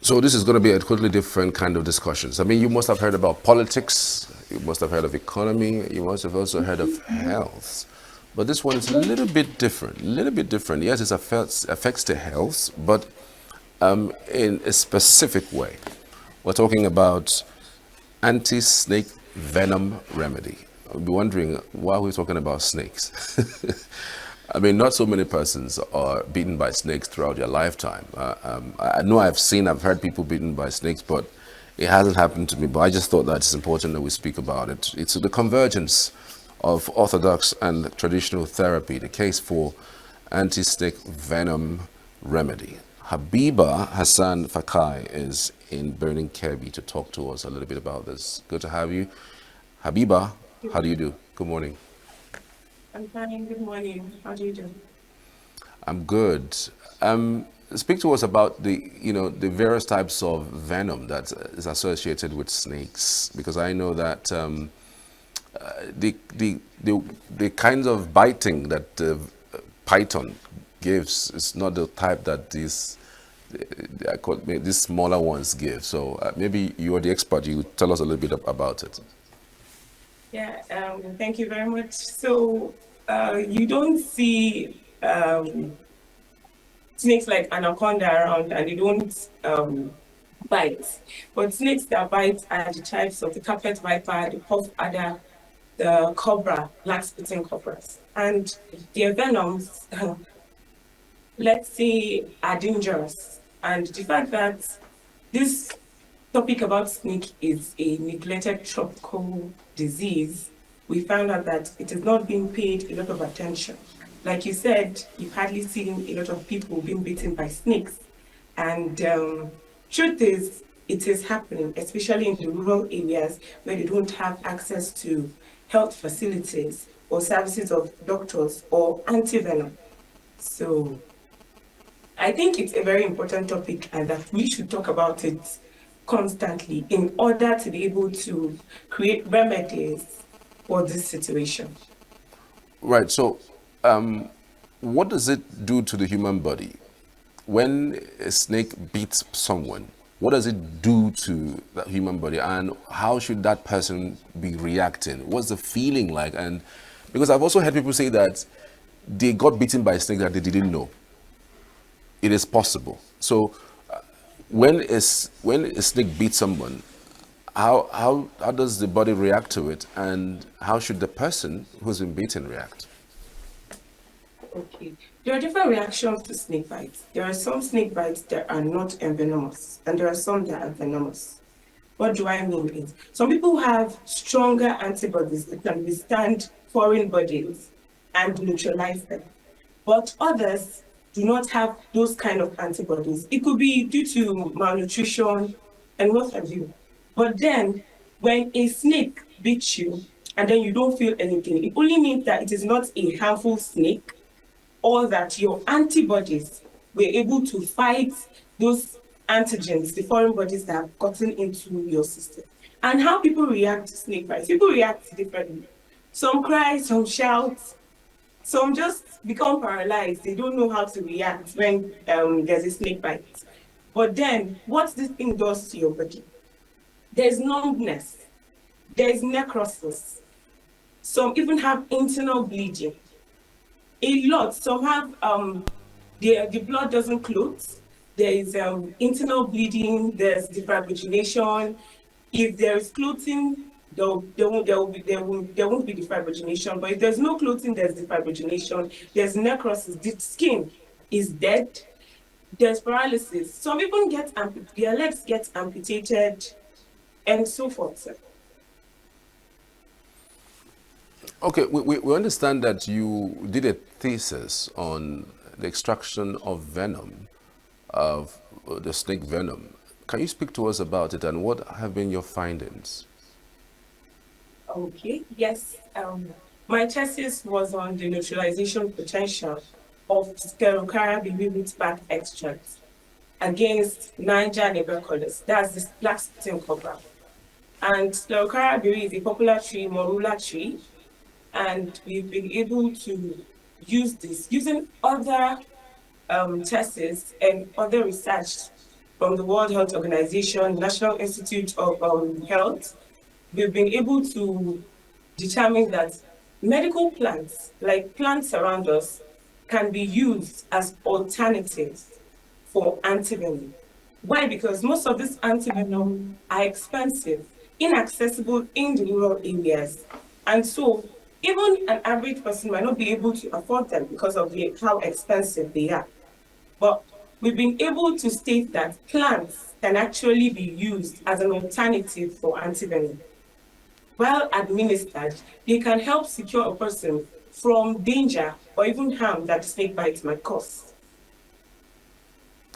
So this is going to be a totally different kind of discussions. I mean, you must have heard about politics, you must have heard of economy, you must have also heard of health. But this one is a little bit different, a little bit different. Yes, it affects the health, but in a specific way. We're talking about anti-snake venom remedy. I'll be wondering why we're talking about snakes. I mean, not so many persons are bitten by snakes throughout their lifetime. I know I've heard people bitten by snakes, but it hasn't happened to me. But I just thought that it's important that we speak about it. It's the convergence of orthodox and traditional therapy, the case for anti-snake venom remedy. Habiba Hassan Fakai is in Burning Kirby to talk to us a little bit about this. Good to have you. Habiba, how do you do? Good morning. I'm fine. Good morning. How do you do? I'm good. Speak to us about the various types of venom that is associated with snakes, because I know that the kinds of biting that the python gives is not the type that these smaller ones give. So maybe you are the expert. You tell us a little bit about it. Yeah, thank you very much. So, you don't see snakes like anaconda around and they don't bite. But snakes that bite are the types of the carpet viper, the puff adder, the cobra, black spitting cobras. And their venoms, let's say, are dangerous. And the fact that this topic about snake is a neglected tropical disease, we found out that it is not being paid a lot of attention. Like you said, you've hardly seen a lot of people being bitten by snakes. And truth is, it is happening, especially in the rural areas where they don't have access to health facilities or services of doctors or antivenom. So I think it's a very important topic and that we should talk about it constantly in order to be able to create remedies for this situation. Right. So, what does it do to the human body when a snake beats someone? What does it do to the human body, and how should that person be reacting? What's the feeling like? And because I've also heard people say that they got bitten by a snake that they didn't know. It is possible. So, when a snake beats someone, how does the body react to it, and how should the person who's been beaten react? Okay. There are different reactions to snake bites. There are some snake bites that are not venomous, and there are some that are venomous. What do I mean is some people have stronger antibodies that can withstand foreign bodies and neutralize them. But others do not have those kind of antibodies. It could be due to malnutrition and what have you. But then when a snake bites you and then you don't feel anything, it only means that it is not a harmful snake or that your antibodies were able to fight those antigens, the foreign bodies that have gotten into your system. And how people react to snake bites, people react differently. Some cry, some shout, some just become paralyzed. They don't know how to react when there's a snake bite. But then, what this thing does to your body, there's numbness, there's necrosis. Some even have internal bleeding. A lot. Some have the blood doesn't clot. There is internal bleeding. There's defibrillation. If there is clotting, there won't be defibrillation. But if there's no clotting, there's defibrillation. There's necrosis. The skin is dead. There's paralysis. Some even get their legs get amputated, and so forth. Okay, we understand that you did a thesis on the extraction of venom, of the snake venom. Can you speak to us about it, and what have been your findings? Okay, yes. My thesis was on the neutralization potential of Sclerocara baby root bark extract against Niger neighborhoods. That's the black spitting cobra. And Sclerocara berry is a popular tree, morula tree, and we've been able to use this using other tests and other research from the World Health Organization, National Institute of Health, we've been able to determine that medical plants, like plants around us, can be used as alternatives for antivenom. Why? Because most of these antivenom are expensive, inaccessible in the rural areas. And so even an average person might not be able to afford them because of how expensive they are. But we've been able to state that plants can actually be used as an alternative for antivenom. Well administered, they can help secure a person from danger or even harm that the snake bite might cause.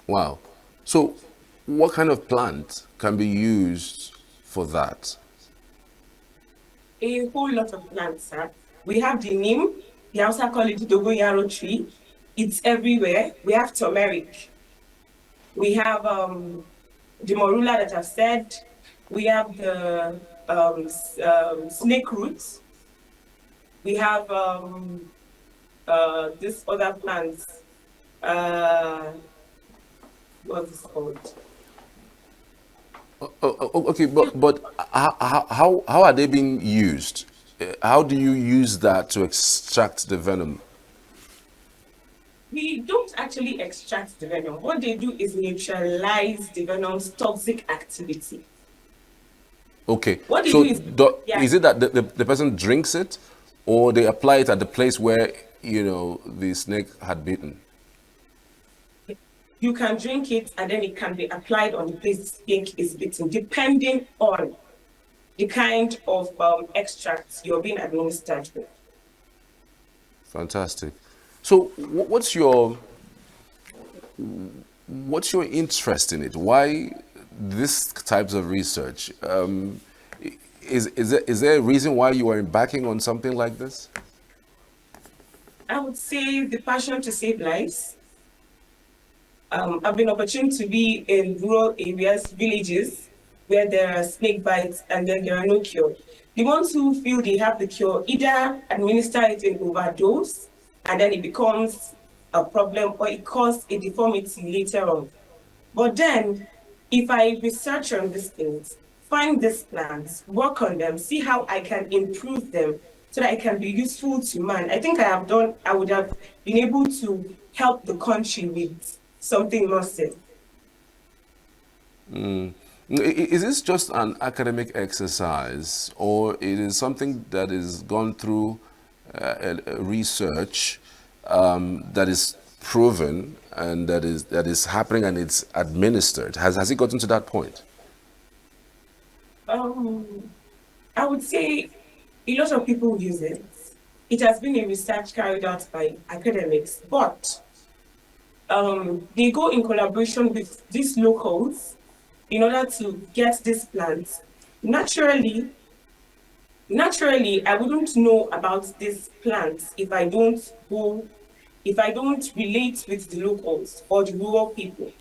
Wow. So, what kind of plant can be used for that? A whole lot of plants, sir. We have the neem, they also call it the dogoyaro tree. It's everywhere. We have turmeric. We have the morula that I've said. We have the snake roots. We have this other plants. Uh, what's it called? Okay, but how are they being used? How do you use that to extract the venom? We don't actually extract the venom. What they do is neutralize the venom's toxic activity. Okay, What they do so is, yeah, is it that the person drinks it, or they apply it at the place where the snake had bitten? you can drink it and then it can be applied on the place the snake is bitten, depending on the kind of extracts you're being administered with. Fantastic. So, what's your interest in it? Why this types of research? Is there a reason why you are embarking on something like this? I would say the passion to save lives. I've been opportune to be in rural areas, villages, where there are snake bites and then there are no cure. The ones who feel they have the cure either administer it in overdose and then it becomes a problem or it causes a deformity later on. But then, if I research on these things, find these plants, work on them, see how I can improve them so that I can be useful to man, I think I would have been able to help the country with something massive. Is this just an academic exercise, or it is something that is gone through research that is proven and that is happening and it's administered? Has it gotten to that point? Um, I would say a lot of people use it. It has been a research carried out by academics, but they go in collaboration with these locals in order to get these plants. Naturally, naturally, I wouldn't know about these plants if I don't relate with the locals or the rural people.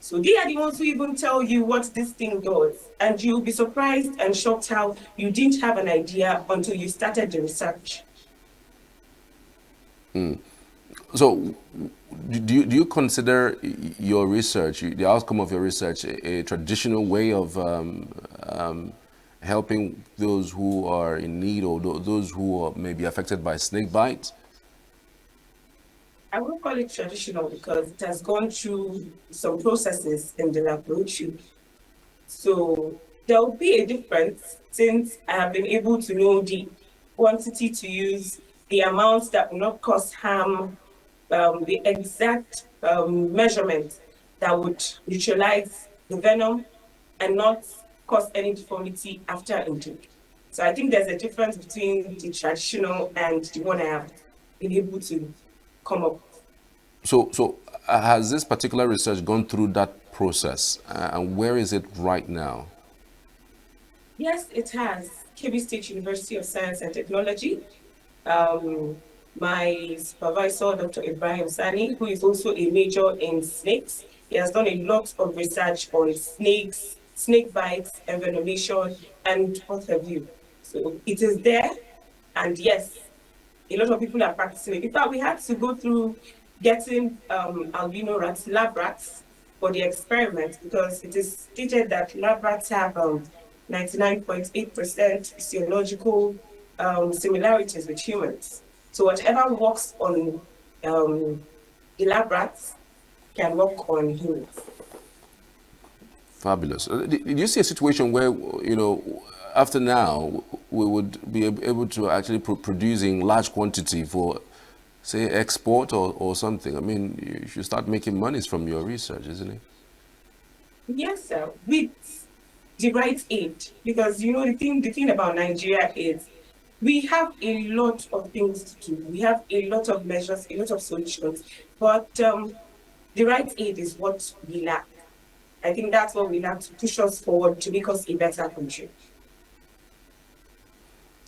So they are the ones who even tell you what this thing does. And you'll be surprised and shocked how you didn't have an idea until you started the research. So, do you consider your research, the outcome of your research, a traditional way of helping those who are in need, or those who may be affected by snake bite? I won't call it traditional because it has gone through some processes in the laboratory. So there will be a difference since I have been able to know the quantity to use, the amounts that will not cause harm, the exact measurement that would neutralize the venom and not cause any deformity after intake. So I think there's a difference between the traditional and the one I have been able to come up with. So, has this particular research gone through that process, and where is it right now? Yes, it has. KB State University of Science and Technology. Um, my supervisor, Dr. Ibrahim Sani, who is also a major in snakes, he has done a lot of research on snakes, snake bites, envenomation, and what have you. So it is there, and yes, a lot of people are practicing it. In fact, we had to go through getting albino rats, lab rats, for the experiment because it is stated that lab rats have 99.8% physiological similarities with humans. So whatever works on the lab rats can work on humans. Fabulous. Did you see a situation where, after now, we would be able to actually producing large quantity for, say, export or something? I mean, you should start making monies from your research, isn't it? Yes, sir. With the right aid, because the thing about Nigeria is we have a lot of things to do. We have a lot of measures, a lot of solutions, but the right aid is what we lack. I think that's what we lack to push us forward to make us a better country.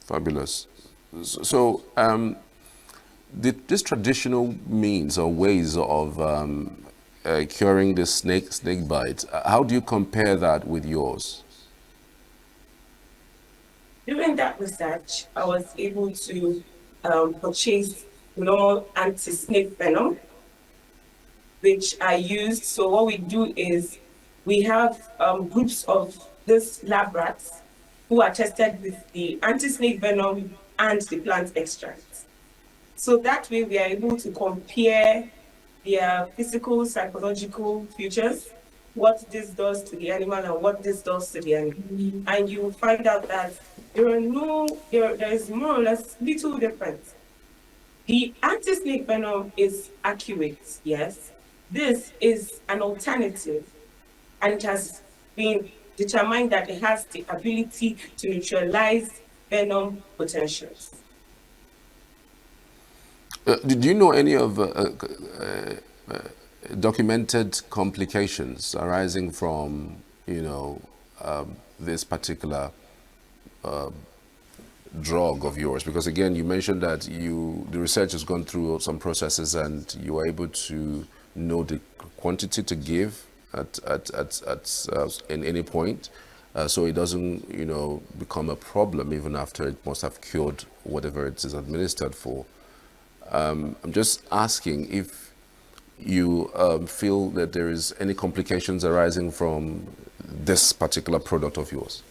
Fabulous. So, this traditional means or ways of curing the snake bite, how do you compare that with yours? During that research, I was able to purchase normal anti-snake venom, which I used. So what we do is we have groups of these lab rats who are tested with the anti-snake venom and the plant extract. So that way we are able to compare their physical, psychological features, what this does to the animal and what this does to the animal. And you will find out that there is more or less little difference. The anti-snake venom is accurate, yes. This is an alternative, and it has been determined that it has the ability to neutralize venom potentials. Do you know any of documented complications arising from, this particular drug of yours? Because again, you mentioned that the research has gone through some processes and you were able to know the quantity to give in any point, so it doesn't, become a problem even after it must have cured whatever it is administered for. I'm just asking if you feel that there is any complications arising from this particular product of yours.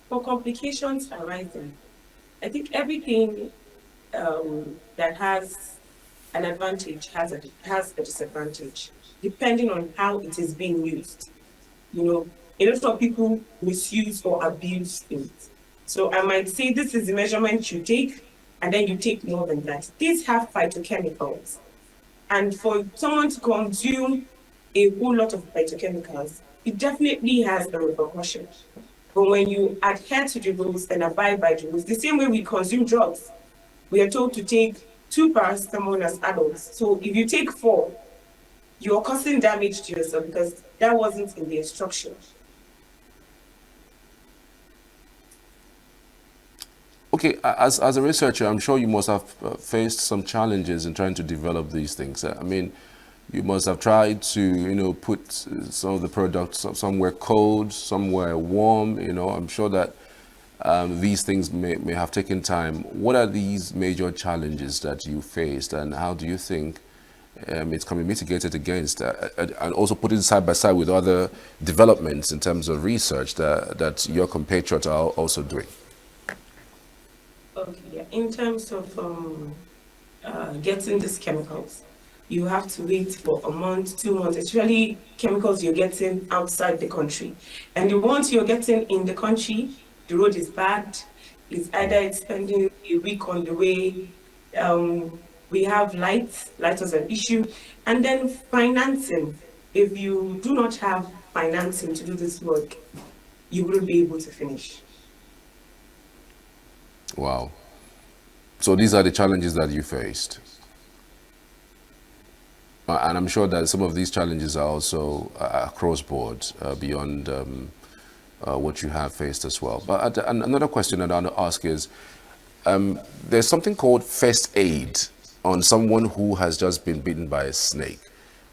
For complications arising, I think everything that has an advantage has a disadvantage, depending on how it is being used. A lot of people misuse or abuse things. So I might say this is the measurement you take, and then you take more than that. These have phytochemicals. And for someone to consume a whole lot of phytochemicals, it definitely has a repercussion. But when you adhere to the rules and abide by the rules, the same way we consume drugs, we are told to take 2 paracetamol as adults. So if you take 4, you're causing damage to yourself because that wasn't in the instruction. Okay, as a researcher, I'm sure you must have faced some challenges in trying to develop these things. I mean, you must have tried to, put some of the products somewhere cold, somewhere warm. I'm sure that these things may have taken time. What are these major challenges that you faced, and how do you think it can be mitigated against, and also put it side by side with other developments in terms of research that your compatriots are also doing? Okay, yeah. In terms of getting these chemicals, you have to wait for a month, 2 months, especially chemicals you're getting outside the country. And the ones you're getting in the country, the road is bad. It's spending a week on the way. We have light was an issue. And then financing. If you do not have financing to do this work, you wouldn't be able to finish. Wow. So these are the challenges that you faced. And I'm sure that some of these challenges are also across board, beyond what you have faced as well. But another question that I want to ask is, there's something called first aid on someone who has just been bitten by a snake.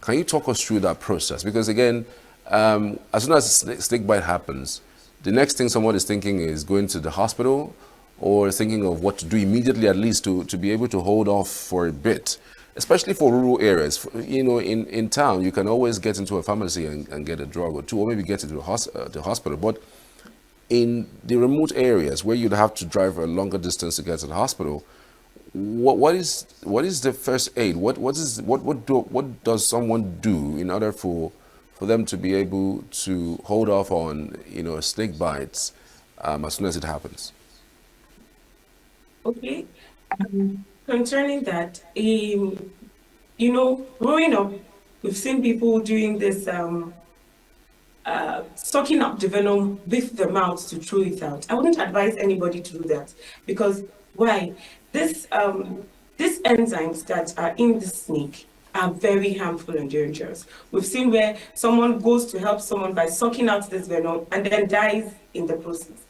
Can you talk us through that process? Because again, as soon as a snake bite happens, the next thing someone is thinking is going to the hospital or thinking of what to do immediately, at least to be able to hold off for a bit. especially for rural areas. In town, you can always get into a pharmacy and get a drug or two, or maybe get to the hospital. But in the remote areas where you'd have to drive a longer distance to get to the hospital, what is the first aid? What does someone do in order for them to be able to hold off on snake bites as soon as it happens? Okay. Concerning that, growing up, we've seen people doing this, sucking up the venom with the mouth to throw it out. I wouldn't advise anybody to do that because why? This these enzymes that are in the snake are very harmful and dangerous. We've seen where someone goes to help someone by sucking out this venom and then dies in the process.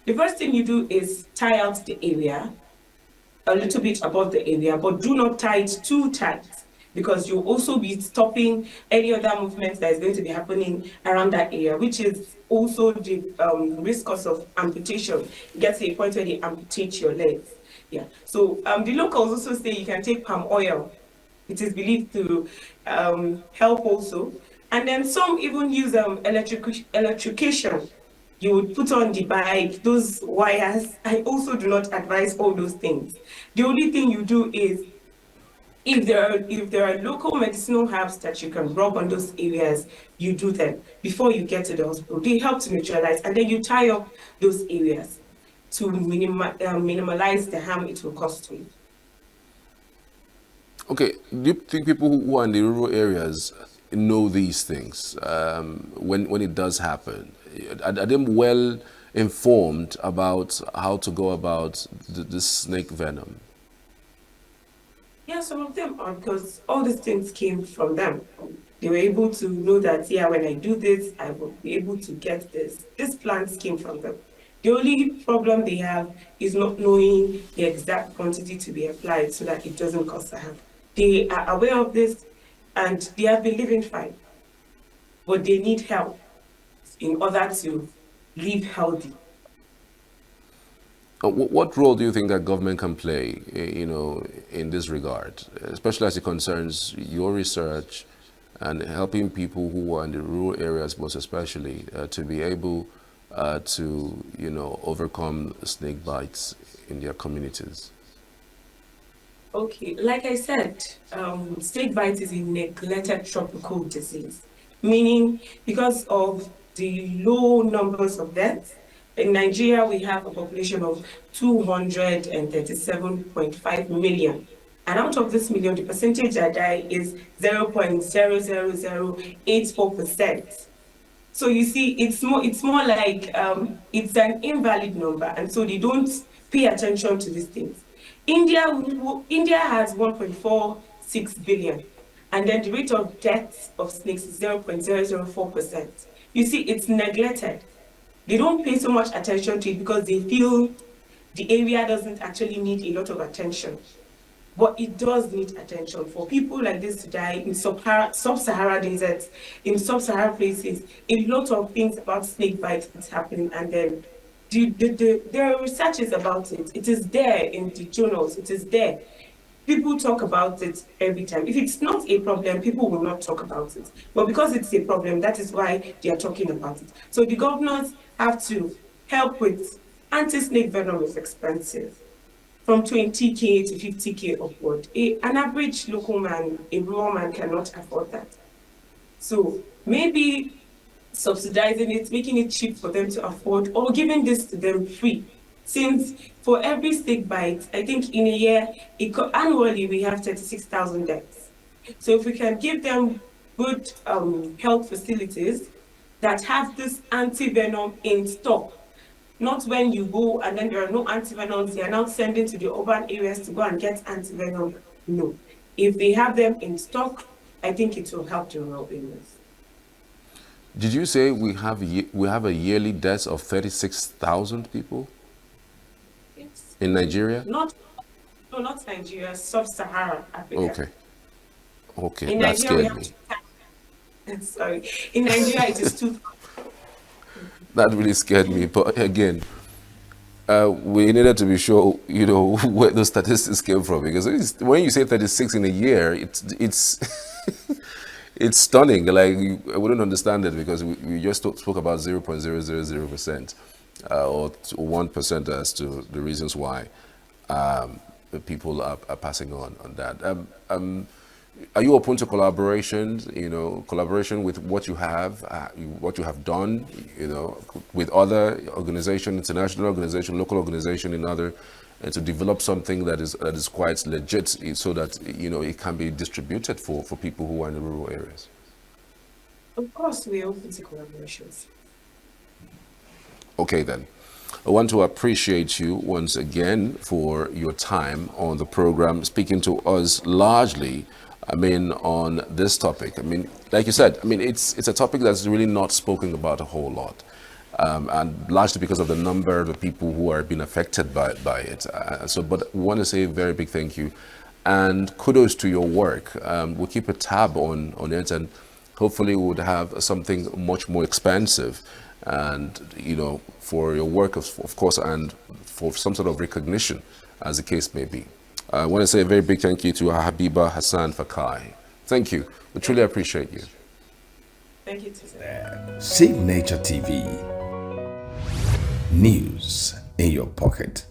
The first thing you do is tie out the area a little bit above the area, but do not tie it too tight because you'll also be stopping any other movement that is going to be happening around that area, which is also the risk cause of amputation. You get to a point where they amputate your legs. Yeah. So the locals also say you can take palm oil. It is believed to help also. And then some even use electrocution. You would put on the bike, those wires. I also do not advise all those things. The only thing you do is if there are local medicinal herbs that you can rub on those areas, you do them before you get to the hospital. They help to neutralize, and then you tie up those areas to minimize the harm it will cause to you. Okay, do you think people who are in the rural areas know these things when it does happen? Are they well informed about how to go about the snake venom? Yeah, some of them are because all these things came from them. They were able to know that, yeah, when I do this, I will be able to get this. These plants came from them. The only problem they have is not knowing the exact quantity to be applied so that it doesn't cause harm. They are aware of this and they have been living fine, but they need help in order to live healthy. What role do you think that government can play, in this regard, especially as it concerns your research and helping people who are in the rural areas, most especially, to be able to, overcome snake bites in their communities? Okay, like I said, snake bite is a neglected tropical disease, meaning because of the low numbers of deaths, in Nigeria we have a population of 237.5 million. And out of this million, the percentage that die is 0.00084%. So you see, it's more like it's an invalid number, and so they don't pay attention to these things. India has 1.46 billion, and then the rate of death of snakes is 0.004%. You see, it's neglected. They don't pay so much attention to it because they feel the area doesn't actually need a lot of attention. But it does need attention for people like this to die in sub-Sahara deserts, in sub-Sahara places. A lot of things about snake bites is happening, and then there are researches about it. It is there in the journals. It is there. People talk about it every time. If it's not a problem, people will not talk about it. But because it's a problem, that is why they are talking about it. So the governors have to help with anti-snake venom is expensive from 20K to 50K upward. An average local man, a rural man cannot afford that. So maybe subsidizing it, making it cheap for them to afford, or giving this to them free. Since for every snake bite, I think in a year, annually we have 36,000 deaths. So if we can give them good health facilities that have this anti-venom in stock, not when you go and then there are no antivenoms, they are now sending to the urban areas to go and get antivenom. No. If they have them in stock, I think it will help the rural areas. Did you say we have a yearly death of 36,000 people Yes. in Nigeria? Not Nigeria, sub-Saharan Africa. Okay. Okay, In that Nigeria, we scared have me. sorry. In Nigeria, it is two. That really scared me. But again, we needed to be sure, where those statistics came from, because when you say 36 in a year, it's it's stunning. Like, I wouldn't understand it, because we just spoke about 0.000%, or 1% as to the reasons why the people are passing on that. Are you open to collaborations? Collaboration with what you have done, with other organization, international organization, local organization, and to develop something that is quite legit, so that it can be distributed for people who are in the rural areas. Of course, we're open to collaborations. Okay, then. I want to appreciate you once again for your time on the program, speaking to us largely, on this topic. Like you said, it's a topic that's really not spoken about a whole lot, and largely because of the number of the people who are being affected by it. But I want to say a very big thank you, and kudos to your work. We'll keep a tab on it, and hopefully we would have something much more expansive, and for your work, of course, and for some sort of recognition, as the case may be. I want to say a very big thank you to Habiba Hassan Fakai. Thank you. We truly appreciate you. Thank you, Tisa. Save Nature TV. News in your pocket.